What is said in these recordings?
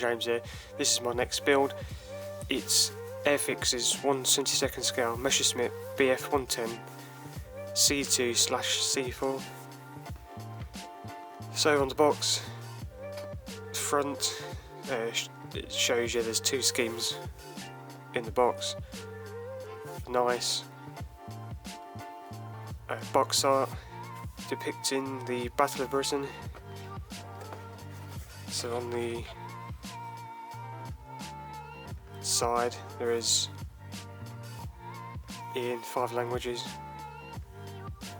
James here. This is my next build. It's Airfix's 1/72 scale Messerschmitt Bf110C-2/C4. So on the box front, it shows you there's two schemes in the box. Nice box art depicting the Battle of Britain. So on the side there is, in 5 languages,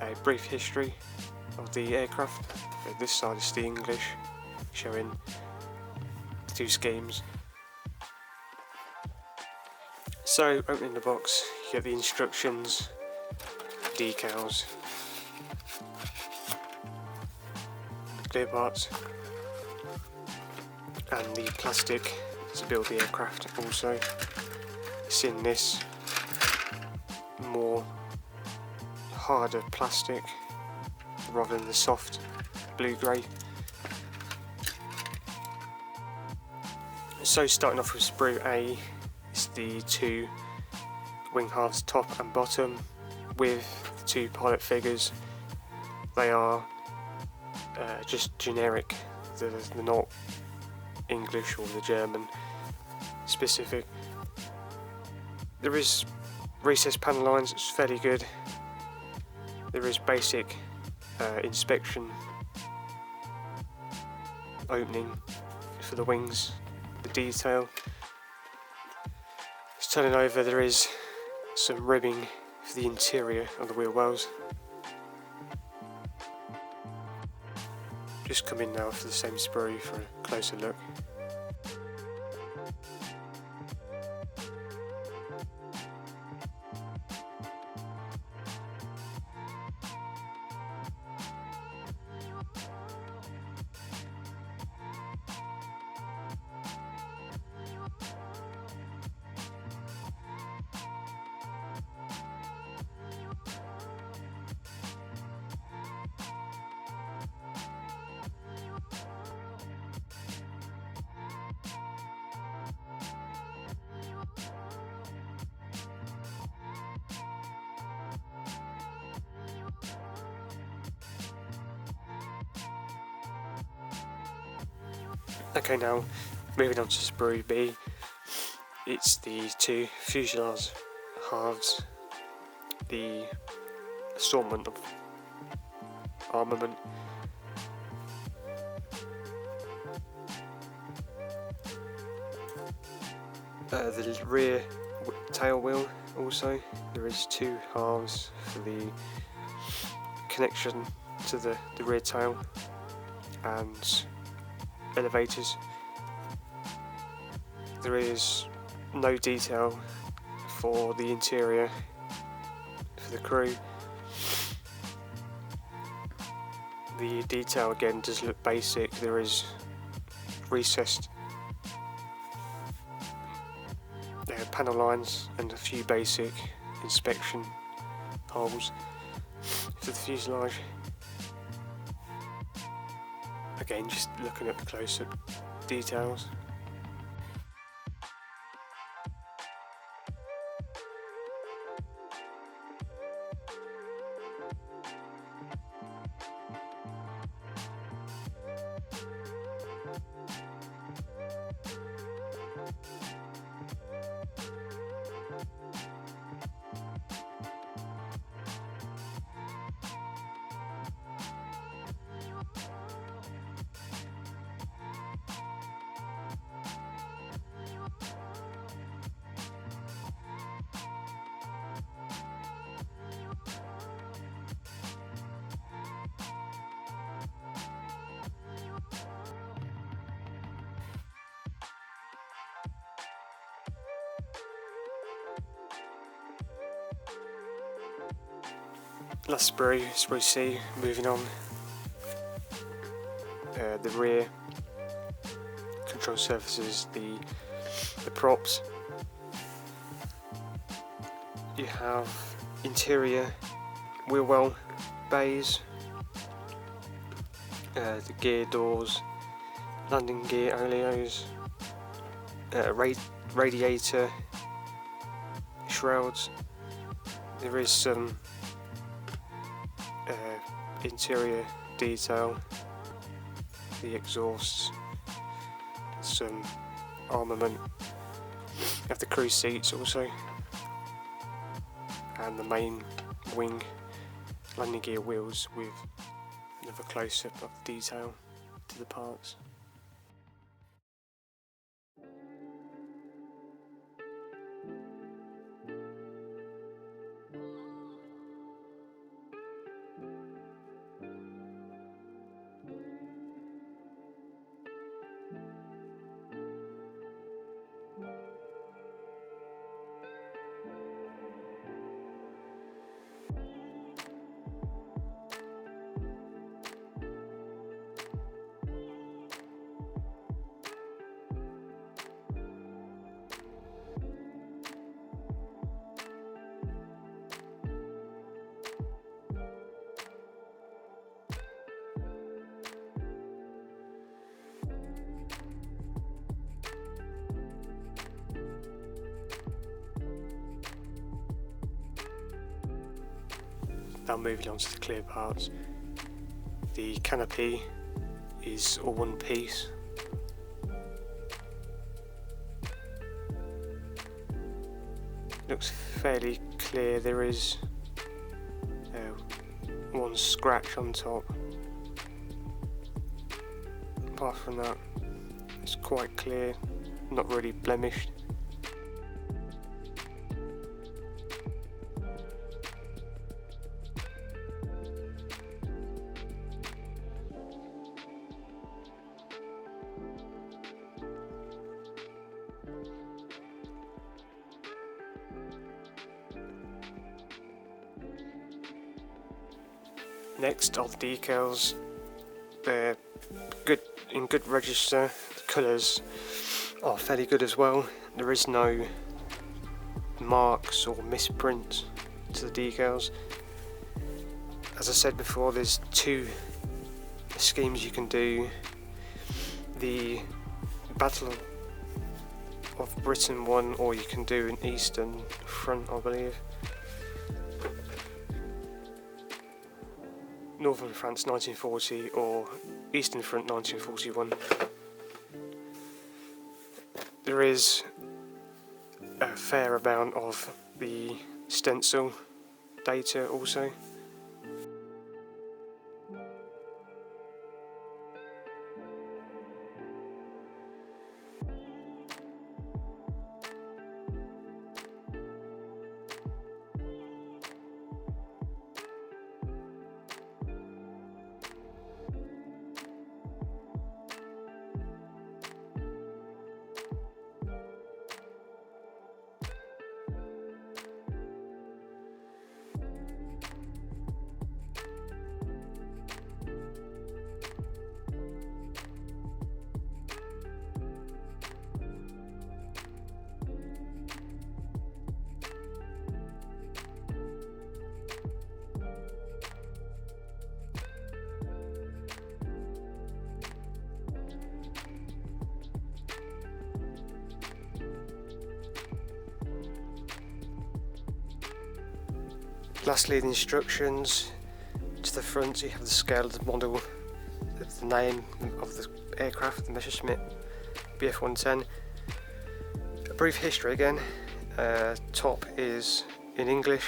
a brief history of the aircraft. This side is the English, showing the two schemes. So opening the box, you get the instructions, decals, clear parts, and the plastic to build the aircraft. Also, it's in this more harder plastic rather than the soft blue-grey. So starting off with sprue A, it's the 2 wing halves, top and bottom, with the 2 pilot figures. They are just generic, they're not English or the German specific. There is recessed panel lines, it's fairly good. There is basic inspection opening for the wings, the detail. Just turning over, there is some ribbing for the interior of the wheel wells. Just come in now for the same sprue for a closer look. Okay, now moving on to sprue B, it's the 2 fuselage halves, the assortment of armament. The rear tail wheel also, there is 2 halves for the connection to the rear tail and elevators. There is no detail for the interior for the crew. The detail again does look basic. There is recessed panel lines and a few basic inspection holes for the fuselage. Again, just looking at the close-up details. Last sprue C, moving on. The rear control surfaces, the props. You have interior wheel well bays, the gear doors, landing gear oleos, radiator shrouds. There is some interior detail, the exhausts, some armament. You have the crew seats also, and the main wing landing gear wheels with another close-up of detail to the parts. Now moving on to the clear parts. The canopy is all one piece. Looks fairly clear. There is one scratch on top. Apart from that, it's quite clear, not really blemished. Next are the decals. They're in good register. The colours are fairly good as well. There is no marks or misprints to the decals. As I said before, there's two schemes you can do. The Battle of Britain one, or you can do an Eastern Front, I believe. Northern France 1940 or Eastern Front 1941. There is a fair amount of the stencil data also. Lastly, the instructions. To the front you have the scale of the model, the name of the aircraft, the Messerschmitt Bf110. A brief history again. Top is in English.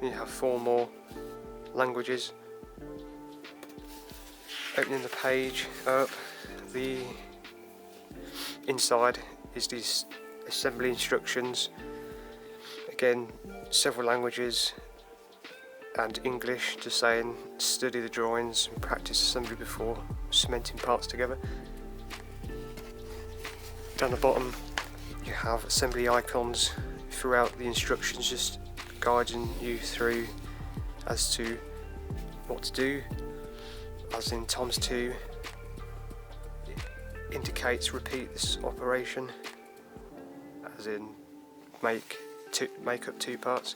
You have 4 more languages. Opening the page up, the inside is these assembly instructions. Again, several languages and English, just saying study the drawings and practice assembly before cementing parts together. Down the bottom you have assembly icons throughout the instructions, just guiding you through as to what to do, as in ×2 it indicates repeat this operation, as in make up 2 parts.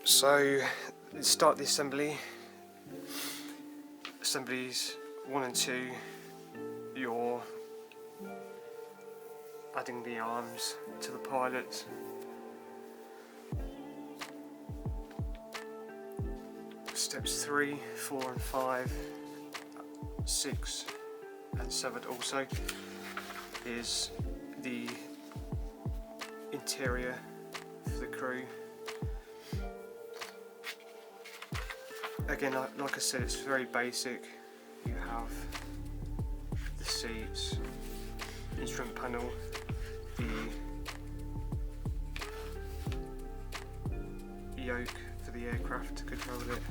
So start the assembly. Assemblies 1 and 2 you're adding the arms to the pilots. Steps 3, 4 and 5, 6 and 7 also is the interior for the crew. Again, like I said, it's very basic. You have the seats, instrument panel, the yoke for the aircraft to control it,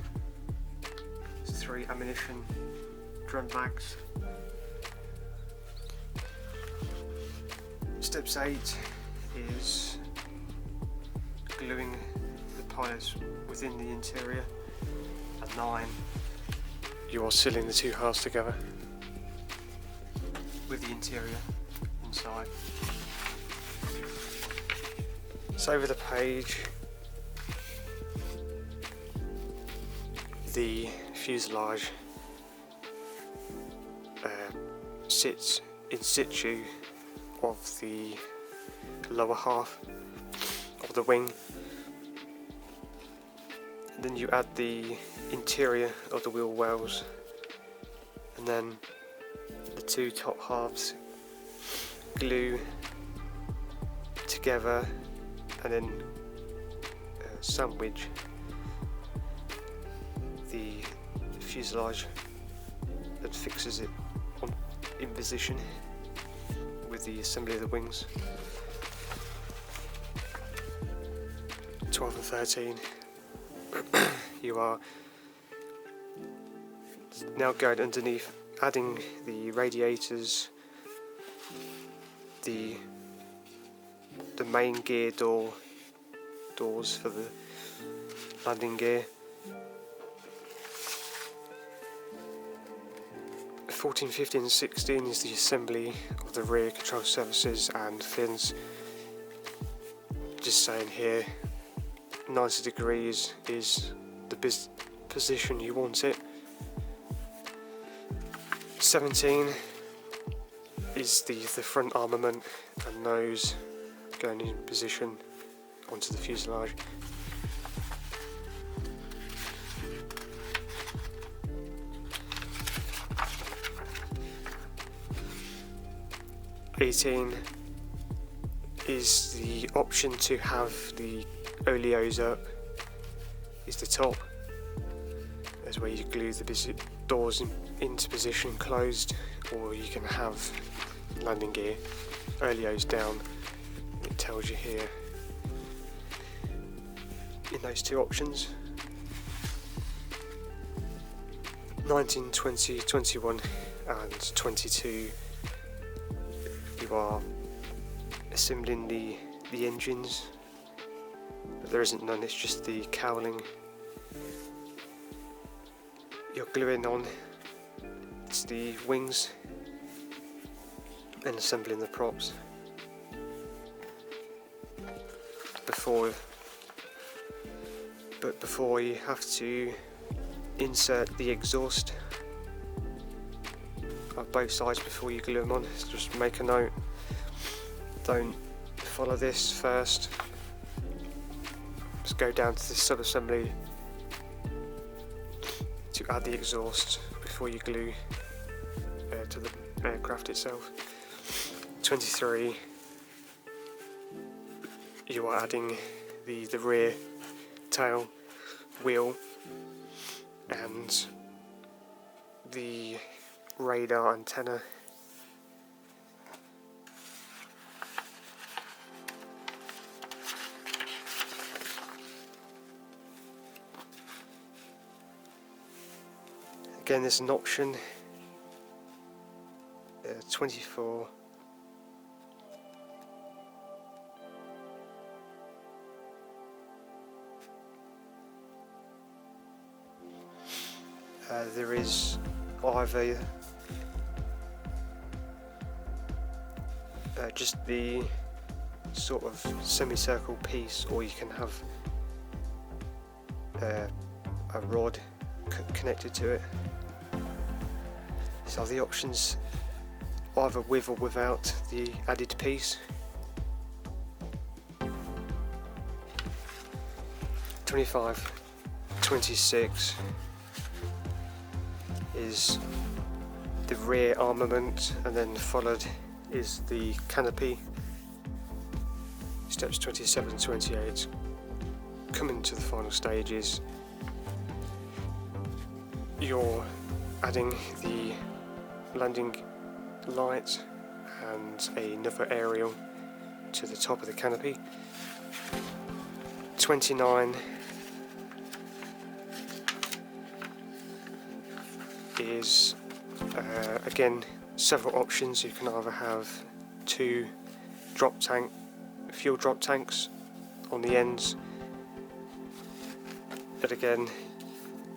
3 ammunition drum bags. Steps 8 is gluing the pilots within the interior, and 9 you are sealing the two halves together with the interior inside. So over the page, the fuselage sits in situ of the lower half of the wing. And then you add the interior of the wheel wells, and then the two top halves glue together, and then sandwich the fuselage that fixes it in position with the assembly of the wings. 12 and 13. You are now going underneath, adding the radiators, the main gear doors for the landing gear. 14, 15 and 16 is the assembly of the rear control surfaces and fins. Just saying here, 90 degrees is the position you want it. 17 is the front armament and nose going in position onto the fuselage. 18 is the option to have the oleos up, is the top. That's where you glue the doors into position closed, or you can have landing gear oleos down. It tells you here in those two options. 19, 20, 21 and 22 you are assembling the engines, but there isn't none, it's just the cowling. You're gluing on to the wings and assembling the props before you have to insert the exhaust of both sides before you glue them on. So just make a note, don't follow this first, just go down to the sub-assembly to add the exhaust before you glue to the aircraft itself. 23 you are adding the rear tail wheel and the radar antenna. Again, there's an option. 24. There is either just the sort of semicircle piece, or you can have a rod connected to it. So the options either with or without the added piece. 25-26 is the rear armament, and then followed is the canopy. Steps 27-28 coming to the final stages. You're adding the landing light and another aerial to the top of the canopy. 29 is again several options. You can either have two fuel drop tanks on the ends, and again,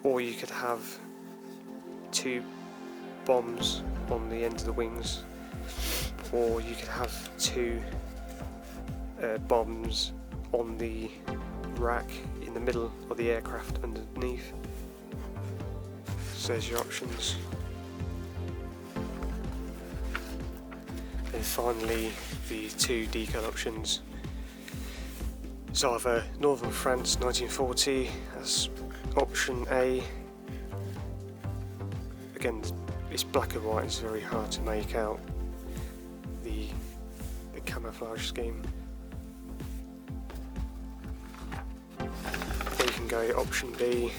or you could have two bombs on the end of the wings, or you could have two bombs on the rack in the middle of the aircraft underneath. So there's your options. And finally, the two decal options. It's either Northern France 1940 as option A. Again, it's black and white, it's very hard to make out the camouflage scheme. Or you can go option B,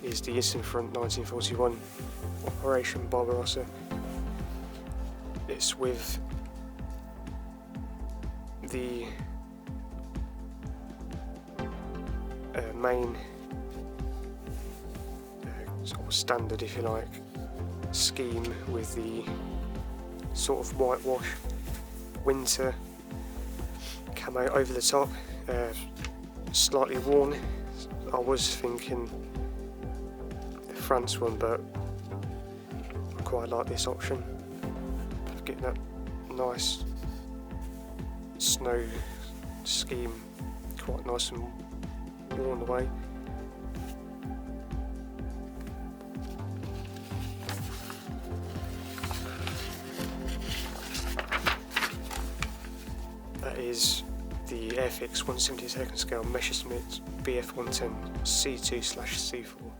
is the Eastern Front 1941 Operation Barbarossa. It's with the main sort of standard, if you like, scheme with the sort of whitewash winter camo over the top, slightly worn. I was thinking the France one, but I quite like this option. Getting that nice snow scheme, quite nice and worn away. That is the Airfix 1/72 scale Messerschmitt Bf110C-2/C4.